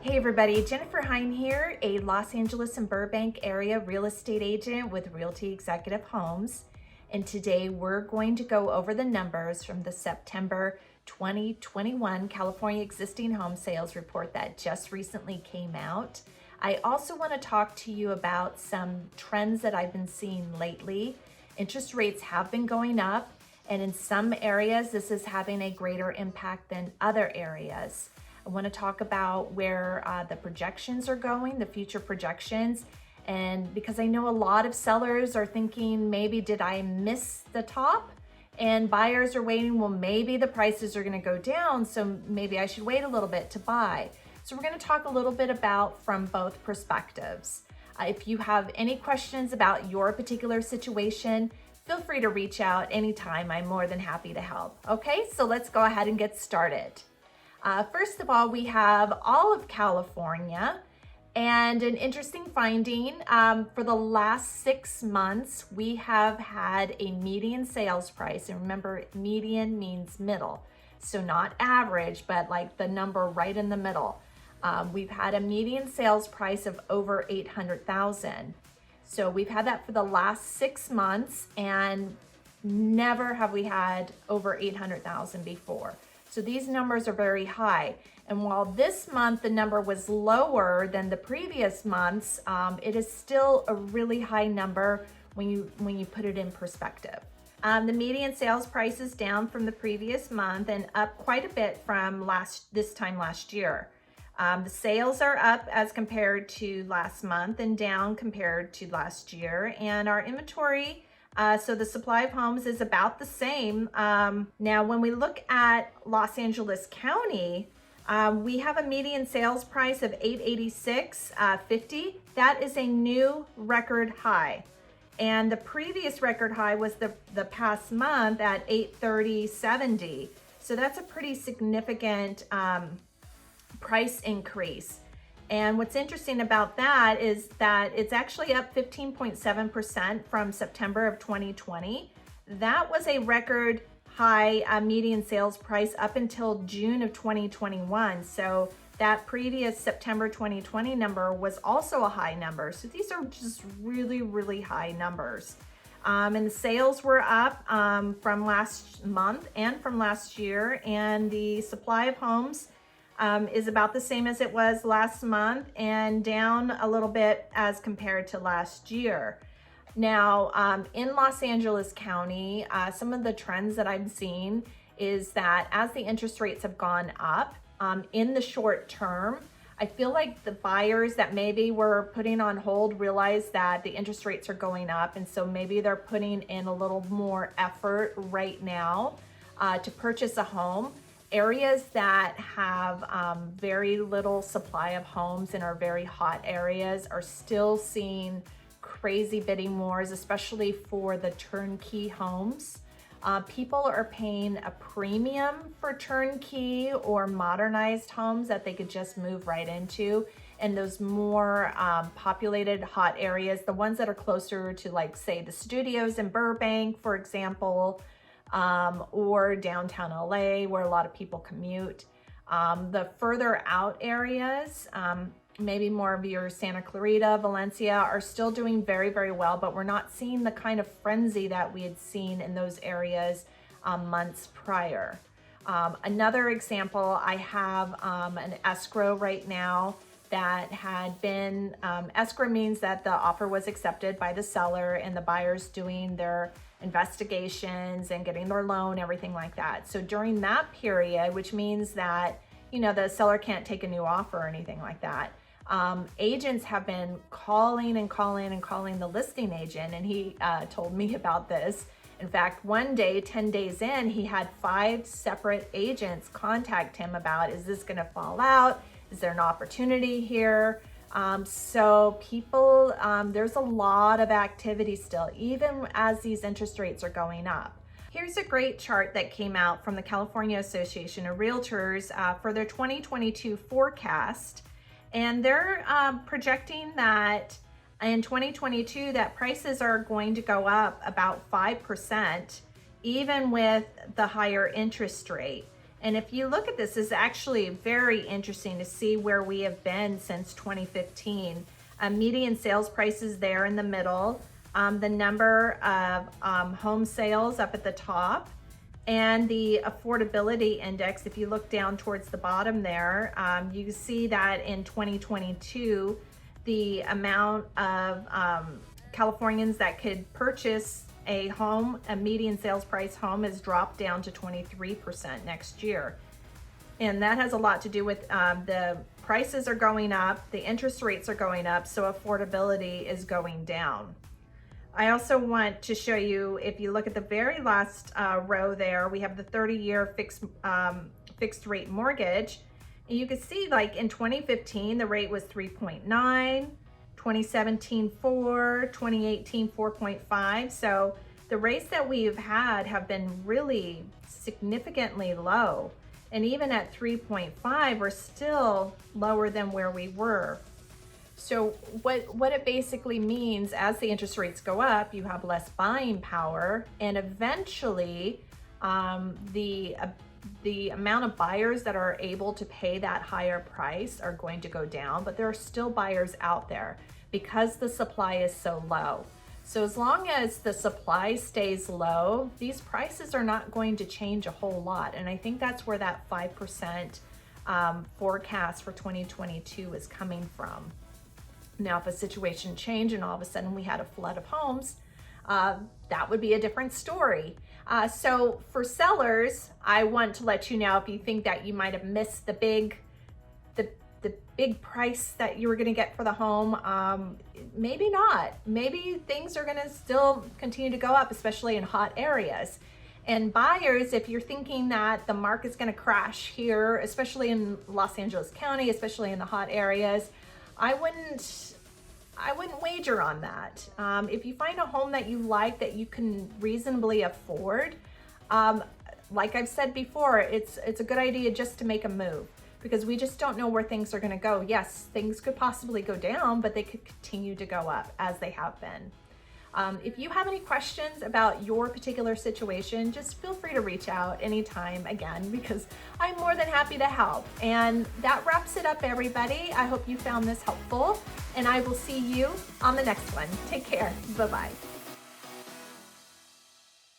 Hey everybody, Jennifer Hine here, a Los Angeles and Burbank area real estate agent with Realty Executive Homes. And today we're going to go over the numbers from the September 2021 California Existing Home Sales Report that just recently came out. I also want to talk to you about some trends that I've been seeing lately. Interest rates have been going up, and in some areas this is having a greater impact than other areas. I want to talk about where the projections are going, the future projections, and because I know a lot of sellers are thinking, maybe did I miss the top? And buyers are waiting, well, maybe the prices are going to go down, so maybe I should wait a little bit to buy. So we're going to talk a little bit about from both perspectives. If you have any questions about your particular situation, feel free to reach out anytime. I'm more than happy to help. Okay, so let's go ahead and get started. First of all, we have all of California, and an interesting finding, for the last 6 months, we have had a median sales price, and remember, median means middle, so not average, but like the number right in the middle. We've had a median sales price of over $800,000. So we've had that for the last 6 months, and never have we had over $800,000 before. So these numbers are very high. And while this month the number was lower than the previous months, it is still a really high number when you put it in perspective. The median sales price is down from the previous month and up quite a bit from this time last year. The sales are up as compared to last month and down compared to last year. And our inventory, so the supply of homes is about the same. Now, when we look at Los Angeles County, we have a median sales price of $886.50. That is a new record high. And the previous record high was the past month at $830.70. So that's a pretty significant price increase. And what's interesting about that is that it's actually up 15.7% from September of 2020. That was a record high median sales price up until June of 2021. So that previous September 2020 number was also a high number. So these are just really, really high numbers. And the sales were up from last month and from last year, and the supply of homes is about the same as it was last month and down a little bit as compared to last year. Now, in Los Angeles County, some of the trends that I'm seeing is that as the interest rates have gone up in the short term, I feel like the buyers that maybe were putting on hold realize that the interest rates are going up, and so maybe they're putting in a little more effort right now to purchase a home. Areas that have very little supply of homes and are very hot areas are still seeing crazy bidding wars, especially for the turnkey homes. People are paying a premium for turnkey or modernized homes that they could just move right into. And those more populated hot areas, the ones that are closer to, like, say, the studios in Burbank, for example, or downtown LA where a lot of people commute. The further out areas, maybe more of your Santa Clarita, Valencia, are still doing very, very well, but we're not seeing the kind of frenzy that we had seen in those areas months prior. Another example, I have an escrow right now that had been, escrow means that the offer was accepted by the seller and the buyer's doing their investigations and getting their loan, everything like that. So during that period, which means that, you know, the seller can't take a new offer or anything like that, agents have been calling the listing agent, and he told me about this. In fact, one day, 10 days in, he had 5 separate agents contact him about, is this going to fall out? Is there an opportunity here? So people, there's a lot of activity still, even as these interest rates are going up. Here's a great chart that came out from the California Association of Realtors for their 2022 forecast. And they're projecting that in 2022 that prices are going to go up about 5%, even with the higher interest rate. And if you look at this, it's actually very interesting to see where we have been since 2015. Median sales prices there in the middle, the number of home sales up at the top, and the affordability index. If you look down towards the bottom there, you see that in 2022, the amount of Californians that could purchase a home, a median sales price home, has dropped down to 23% next year. And that has a lot to do with the prices are going up, the interest rates are going up, so affordability is going down. I also want to show you, if you look at the very last row there, we have the 30-year fixed rate mortgage. And you can see, like in 2015, the rate was 3.9, 2017, 4, 2018, 4.5. So the rates that we've had have been really significantly low. And even at 3.5, we're still lower than where we were. So what it basically means, as the interest rates go up, you have less buying power, and eventually the amount of buyers that are able to pay that higher price are going to go down, but there are still buyers out there because the supply is so low. So as long as the supply stays low, these prices are not going to change a whole lot. And I think that's where that 5% forecast for 2022 is coming from. Now, if a situation changed and all of a sudden we had a flood of homes, that would be a different story. So for sellers, I want to let you know, if you think that you might have missed the big price that you were going to get for the home, maybe not. Maybe things are going to still continue to go up, especially in hot areas. And buyers, if you're thinking that the market's going to crash here, especially in Los Angeles County, especially in the hot areas, I wouldn't wager on that. If you find a home that you like, that you can reasonably afford, like I've said before, it's a good idea just to make a move, because we just don't know where things are going to go. Yes, things could possibly go down, but they could continue to go up as they have been. If you have any questions about your particular situation, just feel free to reach out anytime again, because I'm more than happy to help. And that wraps it up, everybody. I hope you found this helpful, and I will see you on the next one. Take care. Bye-bye.